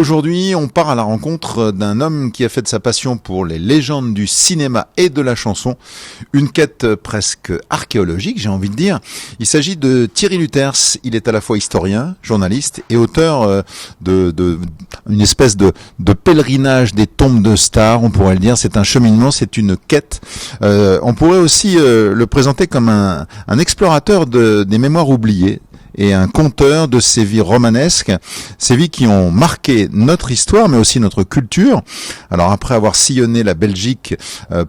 aujourd'hui, on part à la rencontre d'un homme qui a fait de sa passion pour les légendes du cinéma et de la chanson une quête presque archéologique, j'ai envie de dire. Il s'agit de Thierry Luters. Il est à la fois historien, journaliste et auteur de une espèce de pèlerinage des tombes de stars, on pourrait le dire. C'est un cheminement, c'est une quête. On pourrait aussi le présenter comme un explorateur des mémoires oubliées et un conteur de ces vies romanesques, ces vies qui ont marqué notre histoire, mais aussi notre culture. Alors après avoir sillonné la Belgique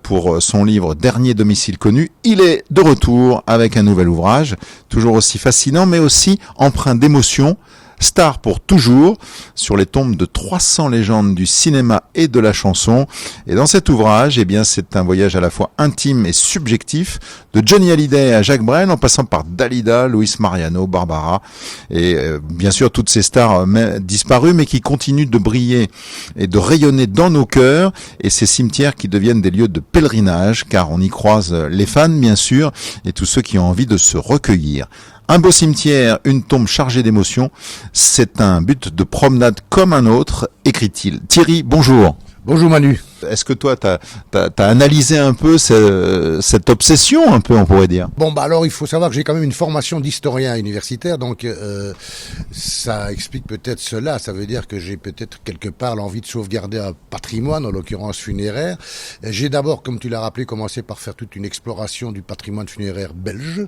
pour son livre Dernier domicile connu, il est de retour avec un nouvel ouvrage, toujours aussi fascinant, mais aussi empreint d'émotion. Star pour toujours, sur les tombes de 300 légendes du cinéma et de la chanson. Et dans cet ouvrage, eh bien, c'est un voyage à la fois intime et subjectif, de Johnny Hallyday à Jacques Brel, en passant par Dalida, Luis Mariano, Barbara, et bien sûr toutes ces stars disparues, mais qui continuent de briller et de rayonner dans nos cœurs, et ces cimetières qui deviennent des lieux de pèlerinage, car on y croise les fans, bien sûr, et tous ceux qui ont envie de se recueillir. Un beau cimetière, une tombe chargée d'émotions, c'est un but de promenade comme un autre, écrit-il. Thierry, bonjour. Bonjour Manu. Est-ce que toi, t'as analysé un peu cette obsession, un peu, on pourrait dire? Bon, alors il faut savoir que j'ai quand même une formation d'historien universitaire, donc ça explique peut-être cela. Ça veut dire que j'ai peut-être quelque part l'envie de sauvegarder un patrimoine, en l'occurrence funéraire. J'ai d'abord, comme tu l'as rappelé, commencé par faire toute une exploration du patrimoine funéraire belge.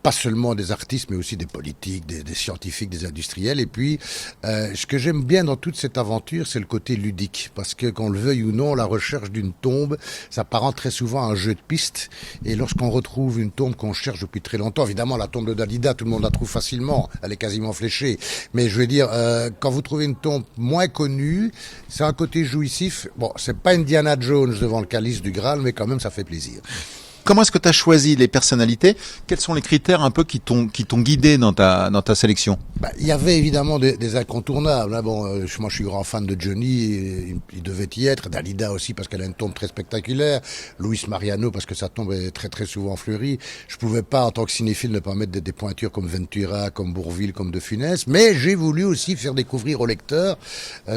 Pas seulement des artistes, mais aussi des politiques, des scientifiques, des industriels. Et puis, ce que j'aime bien dans toute cette aventure, c'est le côté ludique. Parce que, qu'on le veuille ou non, la recherche d'une tombe, ça s'apparente très souvent à un jeu de piste. Et lorsqu'on retrouve une tombe qu'on cherche depuis très longtemps, évidemment, la tombe de Dalida, tout le monde la trouve facilement. Elle est quasiment fléchée. Mais je veux dire, quand vous trouvez une tombe moins connue, c'est un côté jouissif. Bon, c'est pas Indiana Jones devant le calice du Graal, mais quand même, ça fait plaisir. Comment est-ce que tu as choisi les personnalités? Quels sont les critères un peu qui t'ont guidé dans ta sélection? Il y avait évidemment des incontournables. Hein. Bon, moi je suis grand fan de Johnny, il devait y être. Dalida aussi parce qu'elle a une tombe très spectaculaire. Luis Mariano parce que sa tombe est très très souvent fleurie. Je pouvais pas en tant que cinéphile ne pas mettre des pointures comme Ventura, comme Bourvil, comme De Funès. Mais j'ai voulu aussi faire découvrir aux lecteurs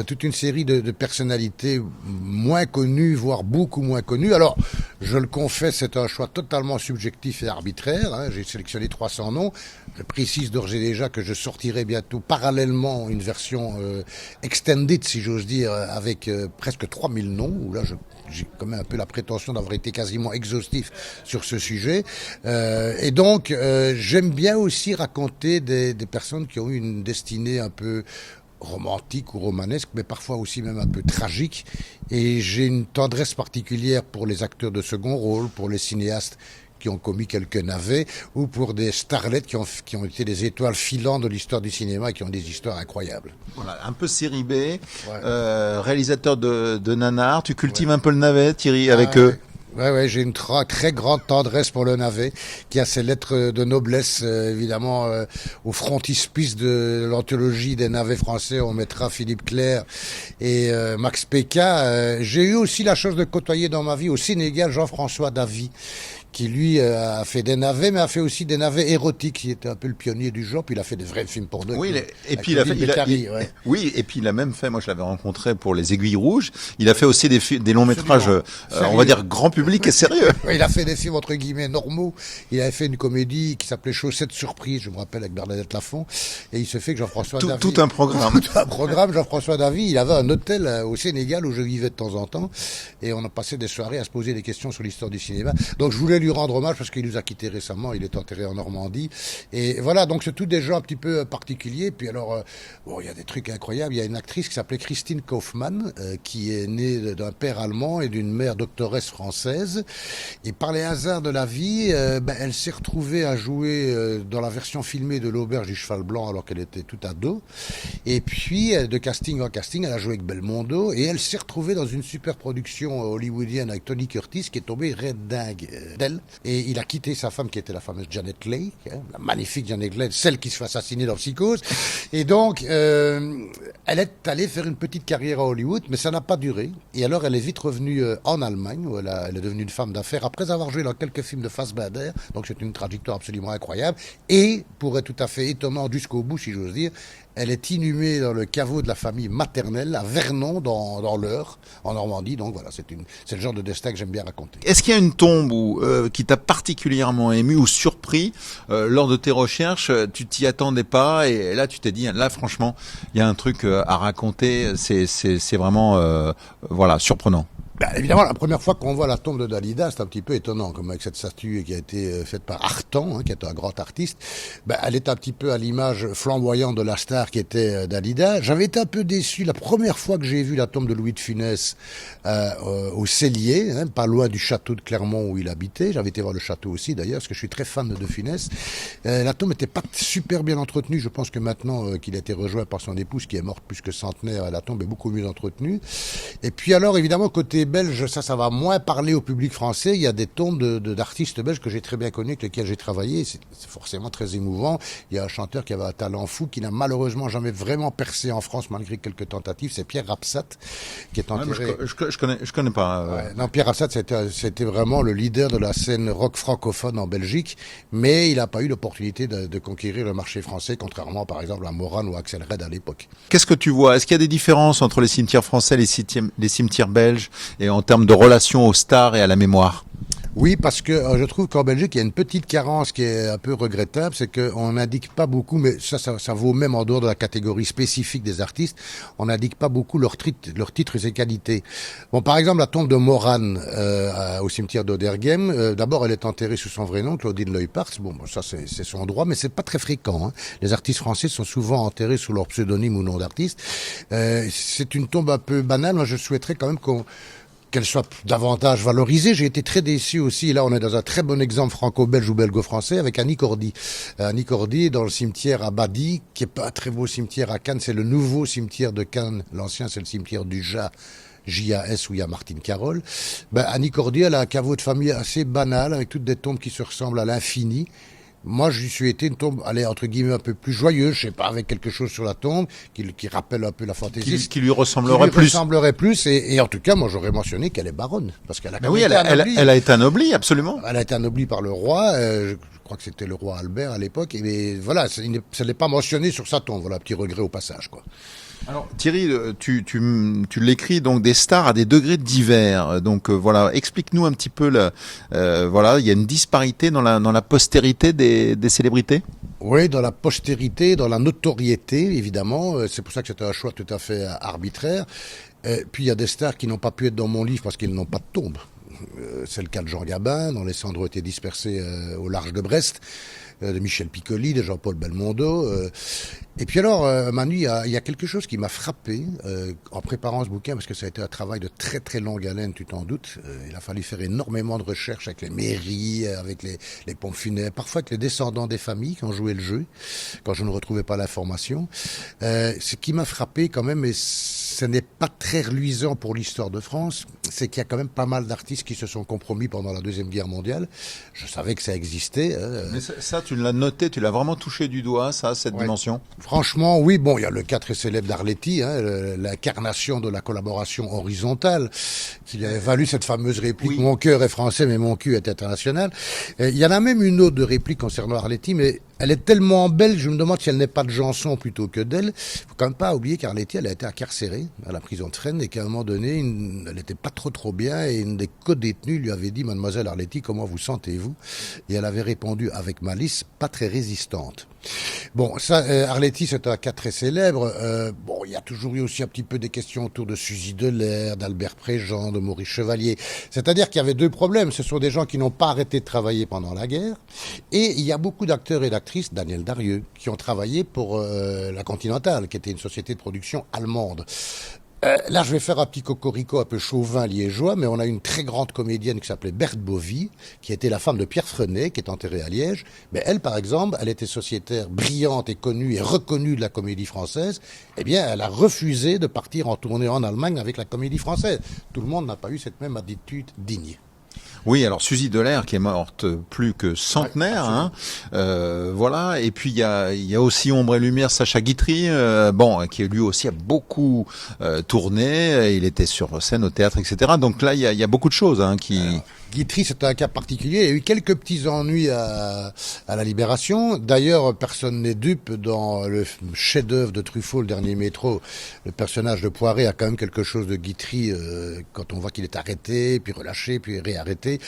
toute une série de personnalités moins connues, voire beaucoup moins connues. Alors, je le confesse, c'est un choix totalement subjectif et arbitraire. Hein. J'ai sélectionné 300 noms. Je précise d'ores et déjà que je sortirai bientôt parallèlement une version extended, si j'ose dire, avec presque 3000 noms, où là j'ai quand même un peu la prétention d'avoir été quasiment exhaustif sur ce sujet. Et donc, j'aime bien aussi raconter des personnes qui ont eu une destinée un peu romantique ou romanesque, mais parfois aussi même un peu tragique. Et j'ai une tendresse particulière pour les acteurs de second rôle, pour les cinéastes qui ont commis quelques navets, ou pour des starlettes qui ont été des étoiles filantes de l'histoire du cinéma et qui ont des histoires incroyables. Voilà, un peu série B, réalisateur de nanar. Tu cultives un peu le navet, Thierry, avec eux? Ouais, j'ai une très grande tendresse pour le navet, qui a ses lettres de noblesse, évidemment, au frontispice de l'anthologie des navets français, on mettra Philippe Clair et Max Pékin. J'ai eu aussi la chance de côtoyer dans ma vie au Sénégal Jean-François Davy, qui lui a fait des navets, mais a fait aussi des navets érotiques. Il était un peu le pionnier du genre, puis il a fait des vrais films pour deux. Oui, et puis oui, et puis il a même fait, moi je l'avais rencontré pour Les Aiguilles Rouges, il a fait aussi des longs métrages, on va dire grand public et sérieux. Il a fait des films entre guillemets normaux. Il avait fait une comédie qui s'appelait Chaussettes Surprises, je me rappelle, avec Bernadette Lafont. Et il se fait que Jean-François Davy... Tout un programme. Tout un programme, Jean-François Davy, il avait un hôtel au Sénégal où je vivais de temps en temps. Et on a passé des soirées à se poser des questions sur l'histoire du cinéma. Donc je voulais lui rendre hommage parce qu'il nous a quittés récemment, il est enterré en Normandie. Et voilà, donc c'est tout des gens un petit peu particuliers. Puis alors, il y a des trucs incroyables. Il y a une actrice qui s'appelait Christine Kaufmann, qui est née d'un père allemand et d'une mère doctoresse française. Et par les hasards de la vie, elle s'est retrouvée à jouer dans la version filmée de L'Auberge du Cheval Blanc alors qu'elle était toute ado. Et puis, de casting en casting, elle a joué avec Belmondo et elle s'est retrouvée dans une super production hollywoodienne avec Tony Curtis qui est tombé red dingue d'elle. Et il a quitté sa femme qui était la fameuse Janet Leigh, la magnifique Janet Leigh, celle qui se fait assassiner dans Psychose. Et donc, elle est allée faire une petite carrière à Hollywood, mais ça n'a pas duré. Et alors, elle est vite revenue en Allemagne, où elle est devenue une femme d'affaires, après avoir joué dans quelques films de Fassbinder. Donc, c'est une trajectoire absolument incroyable. Et, pour être tout à fait étonnant jusqu'au bout, si j'ose dire, Elle est inhumée dans le caveau de la famille maternelle à Vernon, dans l'Eure, en Normandie. Donc voilà, c'est le genre de destin que j'aime bien raconter. Est-ce qu'il y a une tombe qui t'a particulièrement ému ou surpris lors de tes recherches? Tu t'y attendais pas et là tu t'es dit, là franchement, il y a un truc à raconter. C'est vraiment voilà, surprenant. Ben, évidemment, la première fois qu'on voit la tombe de Dalida, c'est un petit peu étonnant, comme avec cette statue qui a été faite par Artan, qui est un grand artiste. Ben, elle est un petit peu à l'image flamboyante de la star qui était Dalida. J'avais été un peu déçu la première fois que j'ai vu la tombe de Louis de Funès au Cellier, pas loin du château de Clermont où il habitait. J'avais été voir le château aussi, d'ailleurs, parce que je suis très fan de Funès. La tombe n'était pas super bien entretenue. Je pense que maintenant qu'il a été rejoint par son épouse, qui est morte plus que centenaire, la tombe est beaucoup mieux entretenue. Et puis alors, évidemment, côté belge, ça va moins parler au public français. Il y a des tombes d'artistes belges que j'ai très bien connus, avec lesquels j'ai travaillé. C'est forcément très émouvant. Il y a un chanteur qui avait un talent fou, qui n'a malheureusement jamais vraiment percé en France, malgré quelques tentatives. C'est Pierre Rapsat, qui est enterré. Ouais, je connais pas. Ouais, non, Pierre Rapsat, c'était vraiment le leader de la scène rock francophone en Belgique, mais il n'a pas eu l'opportunité de conquérir le marché français, contrairement par exemple à Moran ou Axel Red à l'époque. Qu'est-ce que tu vois? Est-ce qu'il y a des différences entre les cimetières français et les cimetières belges, et en termes de relation aux stars et à la mémoire? Oui, parce que je trouve qu'en Belgique, il y a une petite carence qui est un peu regrettable, c'est qu'on n'indique pas beaucoup, mais ça vaut même en dehors de la catégorie spécifique des artistes, on n'indique pas beaucoup leurs titres et qualités. Bon, par exemple, la tombe de Moran au cimetière d'Oderghem, d'abord, elle est enterrée sous son vrai nom, Claudine Leuparts. Bon, ça c'est son droit, mais c'est pas très fréquent. Les artistes français sont souvent enterrés sous leur pseudonyme ou nom d'artiste. C'est une tombe un peu banale. Moi, je souhaiterais quand même qu'elle soit davantage valorisée. J'ai été très déçu aussi, là on est dans un très bon exemple franco-belge ou belgo-français, avec Annie Cordy. Annie Cordy dans le cimetière à Badi, qui est pas un très beau cimetière à Cannes, c'est le nouveau cimetière de Cannes. L'ancien c'est le cimetière du JAS où il y a Martine Carole. Annie Cordy, elle a un caveau de famille assez banal, avec toutes des tombes qui se ressemblent à l'infini. Moi, je suis été une tombe, allez, entre guillemets, un peu plus joyeuse, je sais pas, avec quelque chose sur la tombe, qui rappelle un peu la fantaisie. Qui lui ressemblerait plus. Ressemblerait plus, et en tout cas, moi, j'aurais mentionné qu'elle est baronne. Parce qu'elle a oui, elle a été anoblie, absolument. Elle a été anoblie par le roi, je crois que c'était le roi Albert à l'époque, mais voilà, ça n'est pas mentionné sur sa tombe, voilà, petit regret au passage, quoi. Alors Thierry, tu l'écris donc des stars à des degrés divers. Donc voilà, explique-nous un petit peu voilà, il y a une disparité dans la postérité des célébrités. Oui, dans la postérité, dans la notoriété, évidemment. C'est pour ça que c'était un choix tout à fait arbitraire. Puis il y a des stars qui n'ont pas pu être dans mon livre parce qu'ils n'ont pas de tombe. C'est le cas de Jean Gabin, dont les cendres ont été dispersées au large de Brest, de Michel Piccoli, de Jean-Paul Belmondo. Et puis alors, Manu, il y a quelque chose qui m'a frappé en préparant ce bouquin, parce que ça a été un travail de très très longue haleine, tu t'en doutes. Il a fallu faire énormément de recherches avec les mairies, avec les pompes funèbres, parfois avec les descendants des familles qui ont joué le jeu, quand je ne retrouvais pas l'information. Ce qui m'a frappé quand même, et ce n'est pas très reluisant pour l'histoire de France, c'est qu'il y a quand même pas mal d'artistes qui se sont compromis pendant la Deuxième Guerre mondiale. Je savais que ça existait. Mais ça, tu l'as noté, tu l'as vraiment touché du doigt, cette dimension. Franchement, oui. Bon, il y a le cas très célèbre d'Arletty, l'incarnation de la collaboration horizontale, qui lui avait valu cette fameuse réplique « Mon cœur est français, mais mon cul est international ». Il y en a même une autre de réplique concernant Arletty, mais elle est tellement belle, je me demande si elle n'est pas de Janson plutôt que d'elle. Faut quand même pas oublier qu'Arletty, elle a été incarcérée à la prison de Fresnes et qu'à un moment donné, elle n'était pas trop bien et une des co-détenues lui avait dit « Mademoiselle Arletty, comment vous sentez-vous » Et elle avait répondu avec malice « Pas très résistante ». Bon, ça, Arletty, c'est un cas très célèbre. Bon, il y a toujours eu aussi un petit peu des questions autour de Suzy Delair, d'Albert Préjean, de Maurice Chevalier. C'est-à-dire qu'il y avait deux problèmes. Ce sont des gens qui n'ont pas arrêté de travailler pendant la guerre. Et il y a beaucoup d'acteurs et d'actrices, Daniel Darieux, qui ont travaillé pour la Continentale, qui était une société de production allemande. Là, je vais faire un petit cocorico un peu chauvin liégeois, mais on a une très grande comédienne qui s'appelait Berthe Bovy, qui était la femme de Pierre Frenet, qui est enterrée à Liège. Mais elle, par exemple, elle était sociétaire brillante et connue et reconnue de la comédie française. Eh bien, elle a refusé de partir en tournée en Allemagne avec la comédie française. Tout le monde n'a pas eu cette même attitude digne. Oui, alors Suzy Delair qui est morte plus que centenaire, voilà. Et puis il y a aussi Ombre et Lumière, Sacha Guitry, qui lui aussi a beaucoup tourné. Il était sur scène, au théâtre, etc. Donc là, il y a beaucoup de choses qui. Guitry, c'est un cas particulier. Il y a eu quelques petits ennuis à la Libération. D'ailleurs, personne n'est dupe dans le chef-d'œuvre de Truffaut, Le Dernier Métro. Le personnage de Poiret a quand même quelque chose de Guitry quand on voit qu'il est arrêté, puis relâché, puis réarrêté.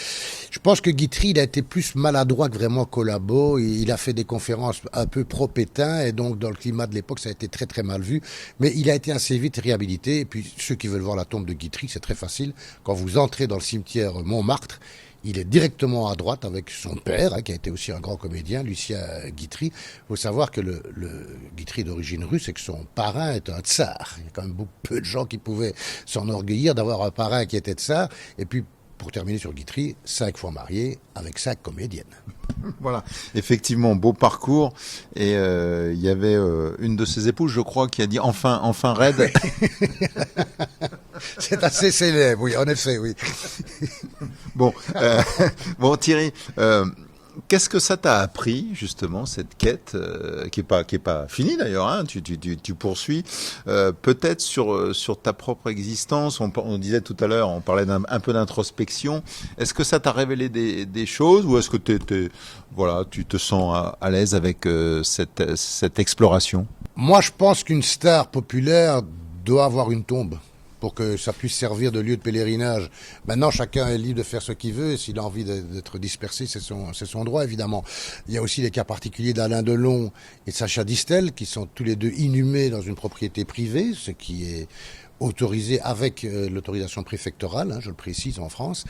Je pense que Guitry, il a été plus maladroit que vraiment collabo. Il a fait des conférences un peu pro-Pétain et donc dans le climat de l'époque, ça a été très très mal vu. Mais il a été assez vite réhabilité. Et puis ceux qui veulent voir la tombe de Guitry, c'est très facile. Quand vous entrez dans le cimetière Montmartre, il est directement à droite avec son père, qui a été aussi un grand comédien, Lucien Guitry. Il faut savoir que le Guitry d'origine russe et que son parrain est un tsar. Il y a quand même beaucoup peu de gens qui pouvaient s'enorgueillir d'avoir un parrain qui était tsar. Et puis, pour terminer sur Guitry, 5 fois marié avec 5 comédiennes. Voilà, effectivement, beau parcours. Et il y avait une de ses épouses, je crois, qui a dit enfin raide. C'est assez célèbre, oui, en effet, oui. Bon, Thierry, qu'est-ce que ça t'a appris justement cette quête qui est pas finie d'ailleurs, hein, tu poursuis peut-être sur ta propre existence. On disait tout à l'heure, on parlait un peu d'introspection. Est-ce que ça t'a révélé des choses ou est-ce que tu te sens à l'aise avec cette exploration? Moi, je pense qu'une star populaire doit avoir une tombe pour que ça puisse servir de lieu de pèlerinage. Maintenant, chacun est libre de faire ce qu'il veut, et s'il a envie d'être dispersé, c'est son droit, évidemment. Il y a aussi les cas particuliers d'Alain Delon et de Sacha Distel, qui sont tous les deux inhumés dans une propriété privée, ce qui est autorisé avec l'autorisation préfectorale, hein, je le précise, en France.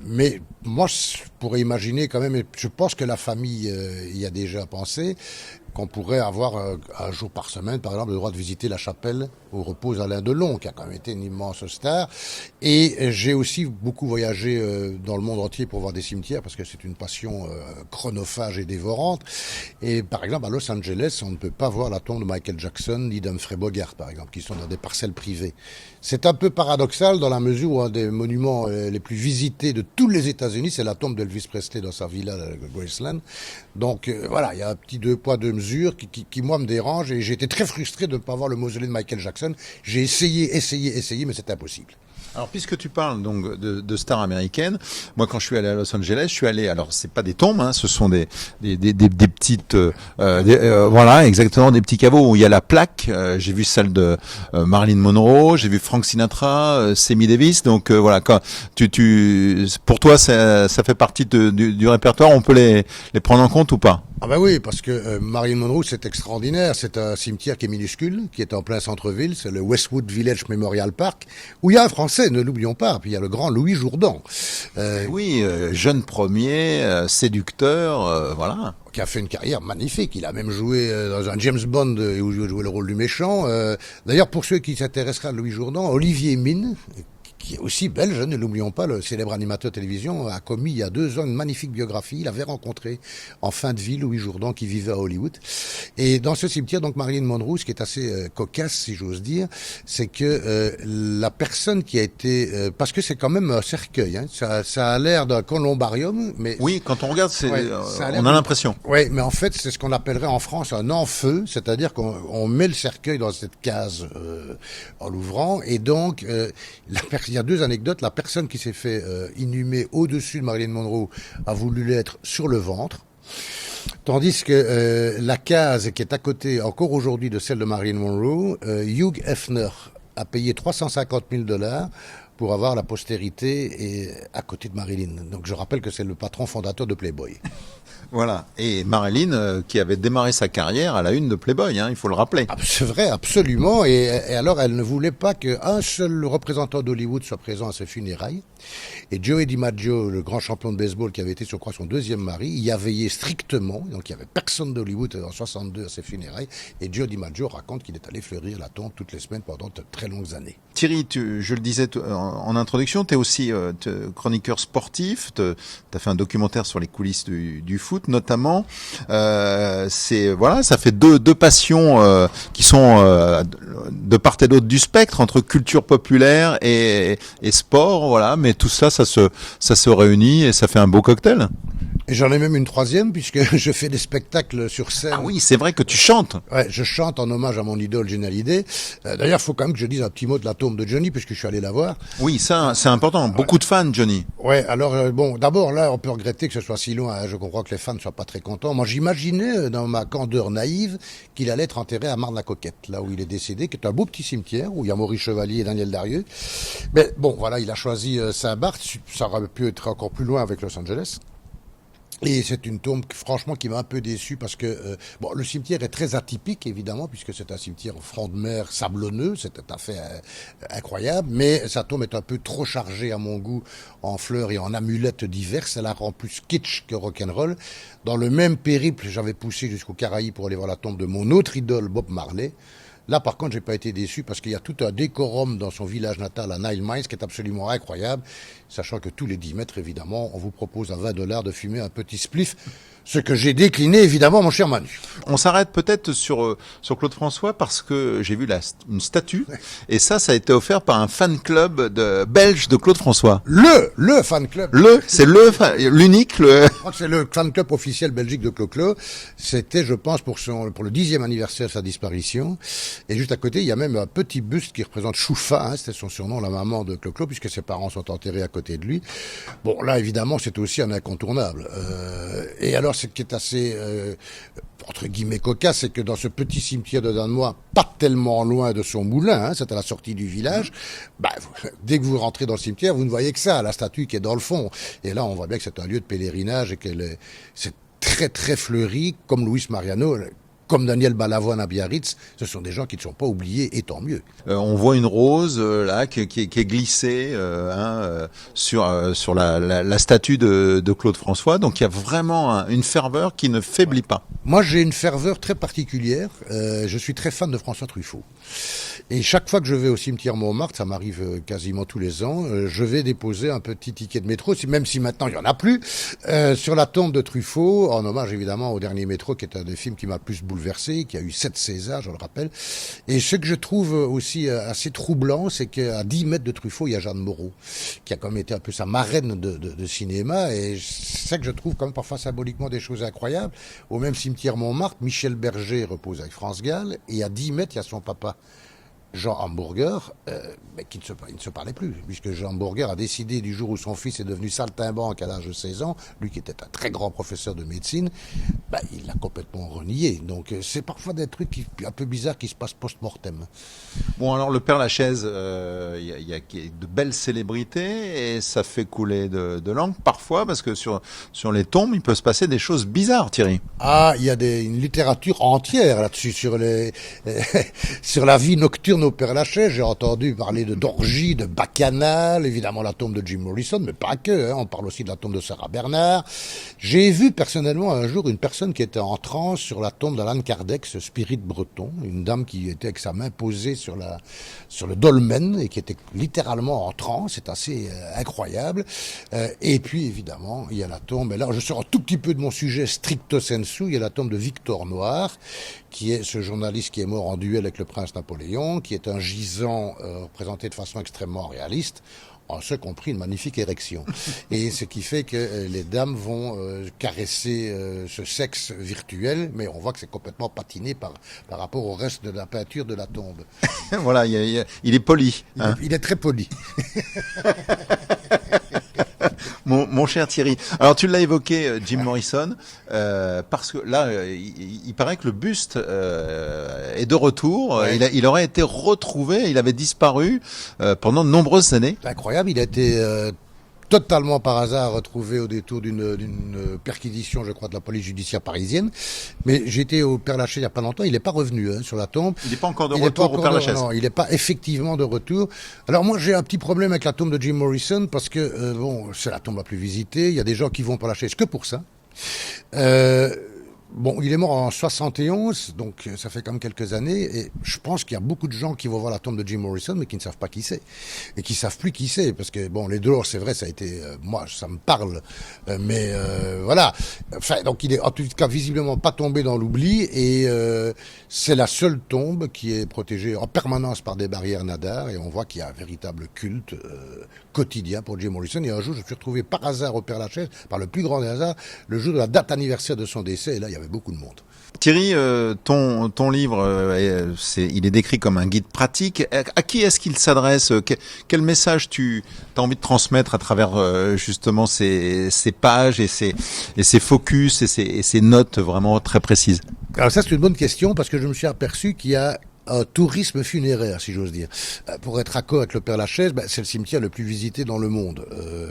Mais moi, je pourrais imaginer quand même, et je pense que la famille y a déjà pensé, qu'on pourrait avoir un jour par semaine, par exemple, le droit de visiter la chapelle où repose Alain Delon, qui a quand même été une immense star. Et j'ai aussi beaucoup voyagé dans le monde entier pour voir des cimetières, parce que c'est une passion chronophage et dévorante. Et par exemple, à Los Angeles, on ne peut pas voir la tombe de Michael Jackson ni d'Humphrey Bogart, par exemple, qui sont dans des parcelles privées. C'est un peu paradoxal dans la mesure où un des monuments les plus visités de tous les États-Unis, c'est la tombe d'Elvis Presley dans sa villa à Graceland. Donc voilà, il y a un petit 2 poids 2 mesures qui moi me dérange, et j'ai été très frustré de ne pas voir le mausolée de Michael Jackson. J'ai essayé, mais c'est impossible. Alors, puisque tu parles donc de stars américaines, moi quand je suis allé à Los Angeles, je suis allé. Alors, c'est pas des tombes, hein, ce sont des petites, voilà, exactement, des petits caveaux où il y a la plaque. J'ai vu celle de Marilyn Monroe, j'ai vu Frank Sinatra, Sammy Davis. Donc voilà, quand pour toi, ça fait partie du répertoire. On peut les prendre en compte ou pas? Ah ben oui, parce que Marilyn Monroe, c'est extraordinaire. C'est un cimetière qui est minuscule, qui est en plein centre-ville. C'est le Westwood Village Memorial Park, où il y a un Français, ne l'oublions pas. Puis il y a le grand Louis Jourdan. Oui, jeune premier, séducteur, voilà. Qui a fait une carrière magnifique. Il a même joué dans un James Bond où il jouait le rôle du méchant. D'ailleurs, pour ceux qui s'intéresseraient à Louis Jourdan, Olivier Mine, qui est aussi belge, ne l'oublions pas, le célèbre animateur télévision, a commis il y a 2 ans une magnifique biographie. Il avait rencontré en fin de vie Louis Jourdan qui vivait à Hollywood. Et dans ce cimetière, donc Marilyn Monroe, ce qui est assez cocasse, si j'ose dire, c'est que la personne qui a été... parce que c'est quand même un cercueil, hein, ça a l'air d'un columbarium, mais... Oui, quand on regarde, on a l'impression. Oui, mais en fait, c'est ce qu'on appellerait en France un enfeu, c'est-à-dire qu'on met le cercueil dans cette case en l'ouvrant, et donc il y a 2 anecdotes. La personne qui s'est fait inhumer au-dessus de Marilyn Monroe a voulu l'être sur le ventre. Tandis que la case qui est à côté, encore aujourd'hui, de celle de Marilyn Monroe, Hugh Hefner a payé $350,000 pour avoir la postérité à côté de Marilyn. Donc je rappelle que c'est le patron fondateur de Playboy. Voilà. Et Marilyn, qui avait démarré sa carrière à la une de Playboy, hein, il faut le rappeler. Ah, c'est vrai, absolument. Et alors, elle ne voulait pas qu'un seul représentant d'Hollywood soit présent à ses funérailles. Et Joey DiMaggio, le grand champion de baseball qui avait été, je crois, son 2e mari, y a veillé strictement. Donc, il n'y avait personne d'Hollywood en 62 à ses funérailles. Et Joey DiMaggio raconte qu'il est allé fleurir la tombe toutes les semaines pendant de très longues années. Thierry, je le disais en introduction, tu es aussi chroniqueur sportif. Tu as fait un documentaire sur les coulisses du foot, notamment. Ça fait deux passions qui sont de part et d'autre du spectre, entre culture populaire et sport, voilà. Mais tout ça, ça se réunit et ça fait un beau cocktail. Et j'en ai même une troisième, puisque je fais des spectacles sur scène. Ah oui, c'est vrai que tu chantes. Ouais, je chante en hommage à mon idole Johnny Hallyday. D'ailleurs, il faut quand même que je dise un petit mot de la tombe de Johnny, puisque je suis allé la voir. Oui, ça, c'est important. Beaucoup de fans, Johnny. Ouais, alors bon, d'abord là, on peut regretter que ce soit si loin. Hein. Je comprends que les fans ne soient pas très contents. Moi, j'imaginais dans ma candeur naïve qu'il allait être enterré à Marne-la-Coquette, là où il est décédé, qui est un beau petit cimetière où il y a Maurice Chevalier et Daniel Darieux. Mais bon, voilà, il a choisi Saint-Barth. Ça aurait pu être encore plus loin avec Los Angeles. Et c'est une tombe, franchement, qui m'a un peu déçu parce que bon, le cimetière est très atypique, évidemment, puisque c'est un cimetière au front de mer sablonneux, c'est tout à fait incroyable, mais sa tombe est un peu trop chargée à mon goût en fleurs et en amulettes diverses. Elle la rend plus kitsch que rock'n'roll. Dans le même périple, j'avais poussé jusqu'au Caraïbes pour aller voir la tombe de mon autre idole, Bob Marley. Là, par contre, j'ai pas été déçu parce qu'il y a tout un décorum dans son village natal à Nile Mines qui est absolument incroyable, sachant que tous les 10 mètres, évidemment, on vous propose à $20 de fumer un petit spliff, ce que j'ai décliné, évidemment, mon cher Manu. On s'arrête peut-être sur Claude François parce que j'ai vu une statue et ça a été offert par un fan club belge de Claude François. Le fan club. C'est l'unique. Je crois que c'est le fan club officiel belgique de Clo-Clo. C'était, je pense, pour le 10e anniversaire de sa disparition. Et juste à côté, il y a même un petit buste qui représente Choufa, hein, c'était son surnom, la maman de Clo-Clo, puisque ses parents sont enterrés à côté de lui. Bon, là, évidemment, c'est aussi un incontournable. Et alors, ce qui est assez, entre guillemets, cocasse, c'est que dans ce petit cimetière de Danois, pas tellement loin de son moulin, hein, c'est à la sortie du village, dès que vous rentrez dans le cimetière, vous ne voyez que ça, la statue qui est dans le fond. Et là, on voit bien que c'est un lieu de pèlerinage et c'est très, très fleuri, comme Luis Mariano, comme Daniel Balavoine à Biarritz, ce sont des gens qui ne sont pas oubliés, et tant mieux. On voit une rose là qui est glissée sur la statue de Claude François. Donc il y a vraiment une ferveur qui ne faiblit pas. Moi, j'ai une ferveur très particulière. Je suis très fan de François Truffaut. Et chaque fois que je vais au cimetière Montmartre, ça m'arrive quasiment tous les ans, je vais déposer un petit ticket de métro, même si maintenant il n'y en a plus, sur la tombe de Truffaut, en hommage évidemment au Dernier Métro, qui est un des films qui m'a plus bouleversé, qui a eu 7 Césars, je le rappelle. Et ce que je trouve aussi assez troublant, c'est qu'à 10 mètres de Truffaut, il y a Jeanne Moreau, qui a quand même été un peu sa marraine de cinéma. Et c'est ça que je trouve quand même parfois symboliquement des choses incroyables. Au même cimetière Montmartre, Michel Berger repose avec France Gall, et à 10 mètres, il y a son papa, Jean Hamburger, mais qui ne se parlait plus, puisque Jean Hamburger a décidé du jour où son fils est devenu saltimbanque à l'âge de 16 ans, lui qui était un très grand professeur de médecine, il l'a complètement renié. Donc c'est parfois des trucs un peu bizarres qui se passent post-mortem. Bon, alors le Père Lachaise, il y a de belles célébrités et ça fait couler de l'encre parfois, parce que sur les tombes, il peut se passer des choses bizarres, Thierry. Ah, il y a une littérature entière là-dessus, sur la vie nocturne au Père Lachaise. J'ai entendu parler d'orgies, de bacchanal, évidemment la tombe de Jim Morrison, mais pas que, hein, on parle aussi de la tombe de Sarah Bernard. J'ai vu personnellement un jour une personne qui était en transe sur la tombe d'Alan Kardec, ce spirit breton, une dame qui était avec sa main posée sur le dolmen et qui était littéralement en transe. C'est assez incroyable. Et puis évidemment, il y a la tombe, et là je sors un tout petit peu de mon sujet stricto sensu, il y a la tombe de Victor Noir, qui est ce journaliste qui est mort en duel avec le prince Napoléon, qui est un gisant représenté de façon extrêmement réaliste, en ce compris une magnifique érection. Et ce qui fait que les dames vont caresser ce sexe virtuel, mais on voit que c'est complètement patiné par rapport au reste de la peinture de la tombe. Voilà, il est poli. Hein. Il est très poli. Mon cher Thierry, alors tu l'as évoqué, Jim Morrison, parce que là, il paraît que le buste est de retour. Ouais. Il aurait été retrouvé, il avait disparu pendant de nombreuses années. C'est incroyable, il a été totalement par hasard retrouvé au détour d'une perquisition, je crois, de la police judiciaire parisienne. Mais j'étais au Père Lachaise il n'y a pas longtemps, il n'est pas revenu sur la tombe. Il n'est pas encore de retour au Père Lachaise. Non, il n'est pas effectivement de retour. Alors moi, j'ai un petit problème avec la tombe de Jim Morrison, parce que, c'est la tombe la plus visitée, il y a des gens qui vont au Père Lachaise que pour ça. Bon, il est mort en 71, donc ça fait quand même quelques années, et je pense qu'il y a beaucoup de gens qui vont voir la tombe de Jim Morrison, mais qui ne savent pas qui c'est, et qui savent plus qui c'est, parce que bon, les Doors, c'est vrai, ça a été, moi, ça me parle, mais voilà. Enfin, donc il est en tout cas visiblement pas tombé dans l'oubli, et c'est la seule tombe qui est protégée en permanence par des barrières nadar, et on voit qu'il y a un véritable culte quotidien pour Jim Morrison. Et un jour, je me suis retrouvé par hasard au Père-Lachaise, par le plus grand des hasards, le jour de la date anniversaire de son décès, et là, il y avait beaucoup de monde. Thierry, ton livre, il est décrit comme un guide pratique. À qui est-ce qu'il s'adresse? Quel message tu as envie de transmettre à travers justement ces pages et ces focus et ces notes vraiment très précises? Alors ça, c'est une bonne question, parce que je me suis aperçu qu'il y a un tourisme funéraire, si j'ose dire. Pour être accord avec le Père-Lachaise, c'est le cimetière le plus visité dans le monde.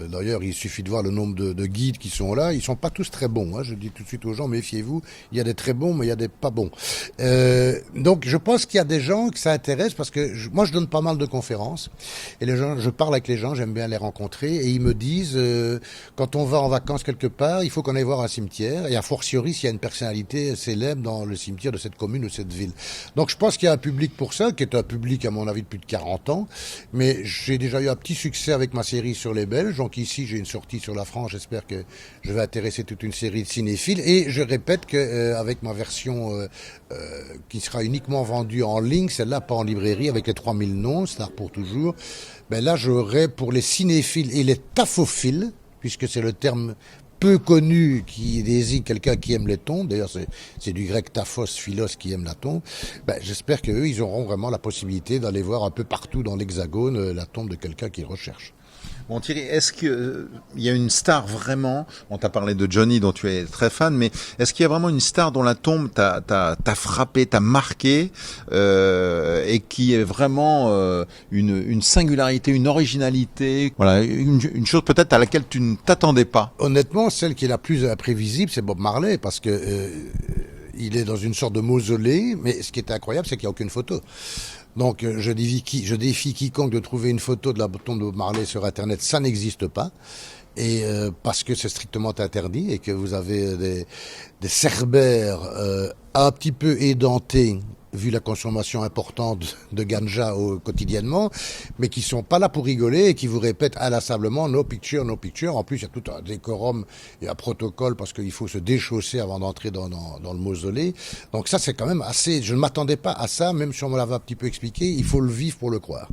D'ailleurs, il suffit de voir le nombre de guides qui sont là. Ils sont pas tous très bons. Hein. Je dis tout de suite aux gens, méfiez-vous. Il y a des très bons, mais il y a des pas bons. Donc, je pense qu'il y a des gens que ça intéresse, parce que moi, je donne pas mal de conférences. Et les gens, je parle avec les gens, j'aime bien les rencontrer. Et ils me disent, quand on va en vacances quelque part, il faut qu'on aille voir un cimetière. Et a fortiori, s'il y a une personnalité célèbre dans le cimetière de cette commune ou de cette ville. Donc, je pense qu'il y a un public pour ça, qui est un public à mon avis de plus de 40 ans, mais j'ai déjà eu un petit succès avec ma série sur les Belges, donc ici j'ai une sortie sur la France, j'espère que je vais intéresser toute une série de cinéphiles, et je répète que avec ma version qui sera uniquement vendue en ligne, celle-là pas en librairie, avec les 3000 noms, Star pour toujours, ben là j'aurai pour les cinéphiles et les taphophiles, puisque c'est le terme peu connu qui désigne quelqu'un qui aime les tombes, d'ailleurs c'est du grec taphos, philos qui aime la tombe, j'espère qu'eux ils auront vraiment la possibilité d'aller voir un peu partout dans l'hexagone la tombe de quelqu'un qu'ils recherchent. Bon Thierry, est-ce qu'il y a une star vraiment, on t'a parlé de Johnny dont tu es très fan, mais est-ce qu'il y a vraiment une star dont la tombe t'a frappé, t'a marqué, et qui est vraiment une singularité, une originalité, voilà, une chose peut-être à laquelle tu ne t'attendais pas? Honnêtement, celle qui est la plus imprévisible, c'est Bob Marley, parce que il est dans une sorte de mausolée, mais ce qui est incroyable, c'est qu'il n'y a aucune photo. Donc je défie quiconque de trouver une photo de la tombe de Bob Marley sur Internet, ça n'existe pas. Et parce que c'est strictement interdit et que vous avez des cerbères un petit peu édentés, vu la consommation importante de ganja quotidiennement, mais qui sont pas là pour rigoler et qui vous répètent inlassablement no picture, no picture. En plus, il y a tout un décorum et un protocole parce qu'il faut se déchausser avant d'entrer dans le mausolée. Donc ça, c'est quand même assez... Je ne m'attendais pas à ça, même si on me l'avait un petit peu expliqué. Il faut le vivre pour le croire.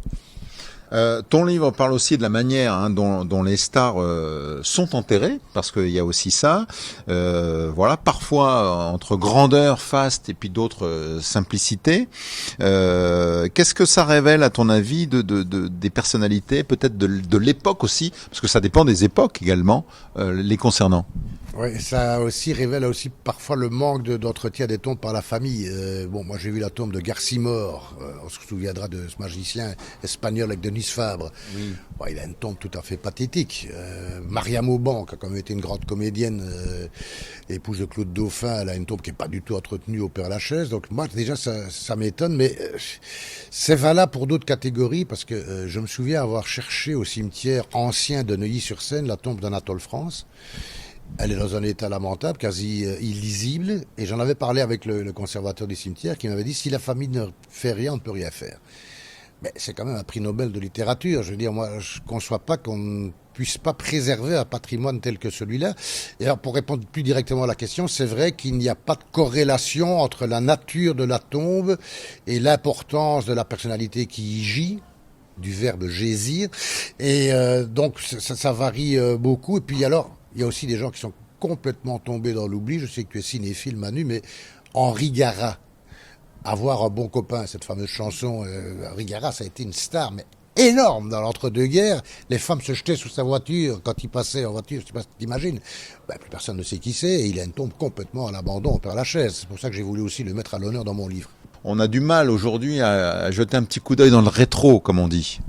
Ton livre parle aussi de la manière dont les stars sont enterrées, parce qu'il y a aussi ça. Voilà, parfois entre grandeur, faste, et puis d'autres simplicité. Qu'est-ce que ça révèle à ton avis des personnalités, peut-être de l'époque aussi, parce que ça dépend des époques également, les concernant? Oui, ça aussi révèle aussi parfois le manque d'entretien des tombes par la famille. Bon, moi j'ai vu la tombe de Garcimore, on se souviendra de ce magicien espagnol avec Denis Fabre. Oui. Bon, il a une tombe tout à fait pathétique. Maria Mauban, qui a quand même été une grande comédienne, épouse de Claude Dauphin, elle a une tombe qui n'est pas du tout entretenue au Père-Lachaise. Donc moi déjà ça m'étonne, mais c'est valable pour d'autres catégories, parce que je me souviens avoir cherché au cimetière ancien de Neuilly-sur-Seine la tombe d'Anatole France. Elle est dans un état lamentable, quasi illisible, et j'en avais parlé avec le conservateur du cimetière qui m'avait dit si la famille ne fait rien, on ne peut rien faire. Mais c'est quand même un prix Nobel de littérature. Je veux dire, moi, je ne conçois pas qu'on ne puisse pas préserver un patrimoine tel que celui-là. Et alors, pour répondre plus directement à la question, c'est vrai qu'il n'y a pas de corrélation entre la nature de la tombe et l'importance de la personnalité qui y gît, du verbe gésir. Et donc, ça varie beaucoup. Et puis alors, il y a aussi des gens qui sont complètement tombés dans l'oubli. Je sais que tu es cinéphile, Manu, mais Henri Gara, avoir un bon copain, cette fameuse chanson, Henri Gara, ça a été une star, mais énorme dans l'entre-deux-guerres. Les femmes se jetaient sous sa voiture quand il passait en voiture, je sais pas si t'imagines. Plus personne ne sait qui c'est, et il a une tombe complètement à l'abandon au Père-Lachaise. C'est pour ça que j'ai voulu aussi le mettre à l'honneur dans mon livre. On a du mal aujourd'hui à jeter un petit coup d'œil dans le rétro, comme on dit.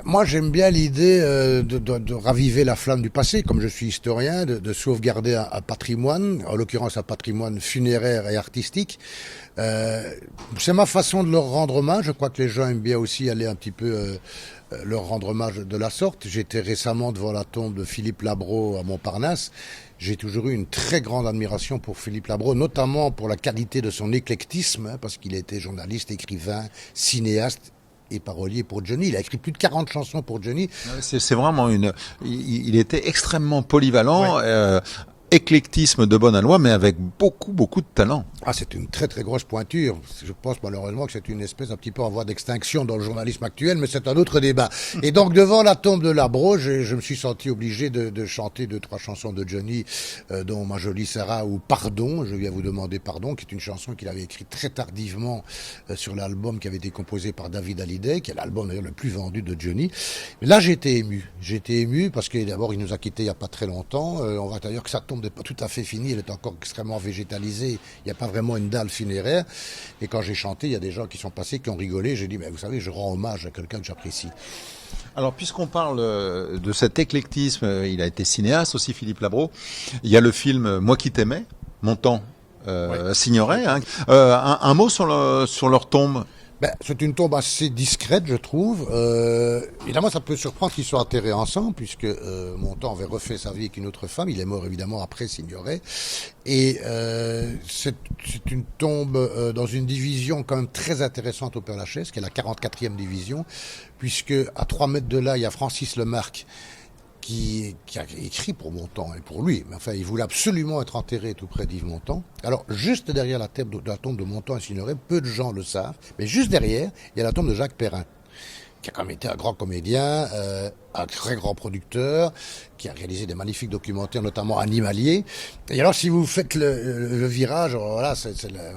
Moi, j'aime bien l'idée de raviver la flamme du passé, comme je suis historien, de sauvegarder un patrimoine, en l'occurrence un patrimoine funéraire et artistique. C'est ma façon de leur rendre hommage. Je crois que les gens aiment bien aussi aller un petit peu leur rendre hommage de la sorte. J'étais récemment devant la tombe de Philippe Labro à Montparnasse. J'ai toujours eu une très grande admiration pour Philippe Labro, notamment pour la qualité de son éclectisme, hein, parce qu'il était journaliste, écrivain, cinéaste et parolier pour Johnny. Il a écrit plus de 40 chansons pour Johnny. C'est vraiment il était extrêmement polyvalent, Ouais. Éclectisme de bonne aloi, mais avec beaucoup de talent. Ah, c'est une très très grosse pointure. Je pense malheureusement que c'est une espèce un petit peu en voie d'extinction dans le journalisme actuel, mais c'est un autre débat. Et donc devant la tombe de Labro, je me suis senti obligé de chanter 2-3 chansons de Johnny, dont Ma jolie Sarah ou Pardon, je viens vous demander pardon, qui est une chanson qu'il avait écrite très tardivement sur l'album qui avait été composé par David Hallyday, qui est l'album d'ailleurs le plus vendu de Johnny. Mais là j'étais ému. J'étais ému parce que d'abord il nous a quittés il n'y a pas très longtemps. On va d'ailleurs que sa tombe n'est pas tout à fait finie, elle est encore extrêmement végétalisée. Il n'y a pas vraiment une dalle funéraire. Et quand j'ai chanté, il y a des gens qui sont passés, qui ont rigolé. J'ai dit, mais vous savez, je rends hommage à quelqu'un que j'apprécie. Alors, puisqu'on parle de cet éclectisme, il a été cinéaste aussi, Philippe Labro. Il y a le film Moi qui t'aimais, Montand, Signoret. Hein. Un mot sur leur tombe. C'est une tombe assez discrète, je trouve. Évidemment, ça peut surprendre qu'ils soient enterrés ensemble, puisque Montand avait refait sa vie avec une autre femme. Il est mort évidemment après Signoret. Et c'est une tombe dans une division quand même très intéressante au Père-Lachaise, qui est la 44e division, puisque à 3 mètres de là, il y a Francis Lemarque, qui a écrit pour Montand et pour lui. Mais enfin, il voulait absolument être enterré tout près d'Yves Montand. Alors, juste derrière la tombe de Montand et Signoret, peu de gens le savent, mais juste derrière, il y a la tombe de Jacques Perrin, qui a quand même été un grand comédien, un très grand producteur, qui a réalisé des magnifiques documentaires, notamment Animalier. Et alors, si vous faites le virage, voilà,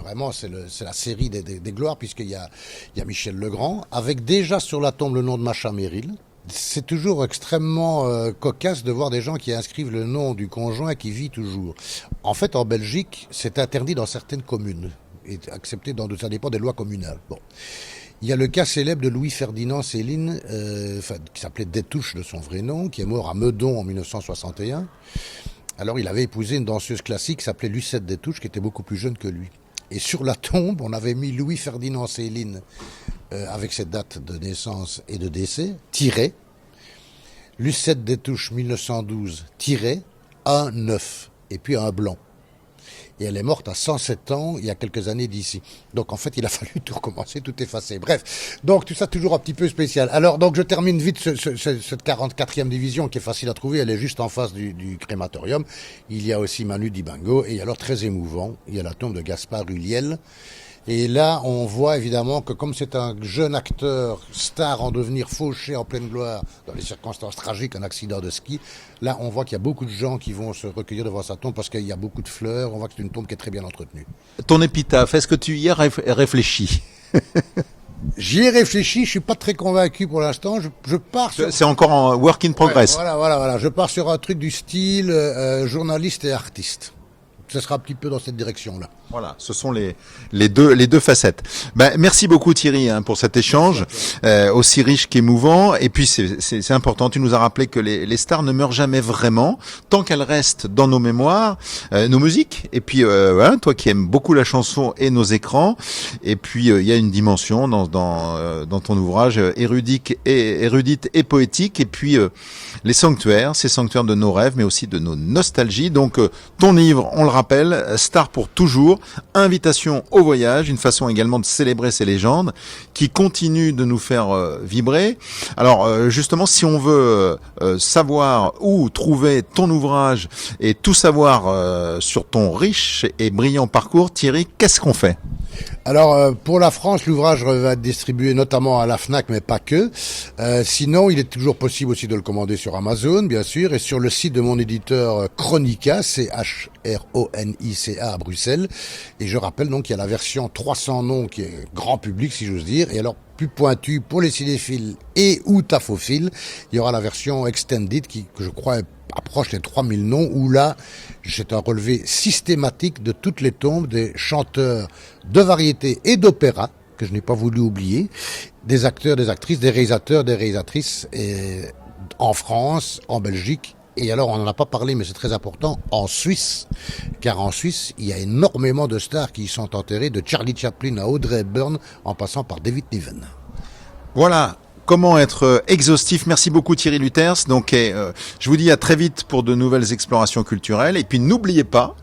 vraiment, c'est la série des gloires, puisqu'il y a Michel Legrand, avec déjà sur la tombe le nom de Macha Merrill. C'est toujours extrêmement cocasse de voir des gens qui inscrivent le nom du conjoint qui vit toujours. En fait, en Belgique, c'est interdit dans certaines communes et accepté ça dépend des lois communales. Bon. Il y a le cas célèbre de Louis-Ferdinand Céline, qui s'appelait Détouche de son vrai nom, qui est mort à Meudon en 1961. Alors, il avait épousé une danseuse classique qui s'appelait Lucette Détouche, qui était beaucoup plus jeune que lui. Et sur la tombe, on avait mis Louis-Ferdinand Céline, avec cette date de naissance et de décès, tiré, Lucette Détouche 1912, tiré, un 9, et puis un blanc. Et elle est morte à 107 ans, il y a quelques années d'ici. Donc en fait, il a fallu tout recommencer, tout effacer. Bref, donc tout ça toujours un petit peu spécial. Alors donc je termine vite cette 44e division qui est facile à trouver, elle est juste en face du crématorium. Il y a aussi Manu Dibango, et alors très émouvant, il y a la tombe de Gaspard Ulliel. Et là, on voit évidemment que comme c'est un jeune acteur, star en devenir, fauché en pleine gloire, dans les circonstances tragiques, un accident de ski, là, on voit qu'il y a beaucoup de gens qui vont se recueillir devant sa tombe parce qu'il y a beaucoup de fleurs. On voit que c'est une tombe qui est très bien entretenue. Ton épitaphe, est-ce que tu y as réfléchi? J'y ai réfléchi, je suis pas très convaincu pour l'instant. Je pars sur... C'est encore en work in progress. Ouais, voilà. Je pars sur un truc du style journaliste et artiste. Ce sera un petit peu dans cette direction-là. Voilà, ce sont les deux facettes. Merci beaucoup Thierry pour cet échange aussi riche qu'émouvant. Et puis c'est important, tu nous as rappelé que les stars ne meurent jamais vraiment tant qu'elles restent dans nos mémoires, nos musiques. Et puis voilà, toi qui aimes beaucoup la chanson et nos écrans. Et puis il y a une dimension dans ton ouvrage érudite et poétique. Et puis les sanctuaires, ces sanctuaires de nos rêves, mais aussi de nos nostalgies. Donc ton livre, on le rappelle, Star pour toujours. Invitation au voyage, une façon également de célébrer ces légendes qui continuent de nous faire vibrer. Alors justement, si on veut savoir où trouver ton ouvrage et tout savoir sur ton riche et brillant parcours, Thierry, qu'est-ce qu'on fait ? Alors, pour la France, l'ouvrage va être distribué notamment à la FNAC, mais pas que. Sinon, il est toujours possible aussi de le commander sur Amazon, bien sûr, et sur le site de mon éditeur Chronica, CHRONICA à Bruxelles. Et je rappelle donc qu'il y a la version 300 noms qui est grand public, si j'ose dire, et alors plus pointu pour les cinéphiles et ou tafophiles, il y aura la version extended que je crois approche les 3000 noms, où là, c'est un relevé systématique de toutes les tombes des chanteurs de variété et d'opéra que je n'ai pas voulu oublier, des acteurs, des actrices, des réalisateurs, des réalisatrices en France, en Belgique. Et alors, on n'en a pas parlé, mais c'est très important, en Suisse. Car en Suisse, il y a énormément de stars qui y sont enterrées, de Charlie Chaplin à Audrey Hepburn, en passant par David Niven. Voilà. Comment être exhaustif. Merci beaucoup Thierry Luters. Donc, je vous dis à très vite pour de nouvelles explorations culturelles. Et puis, n'oubliez pas,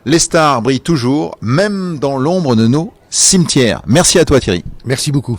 les stars brillent toujours, même dans l'ombre de nos cimetières. Merci à toi Thierry. Merci beaucoup.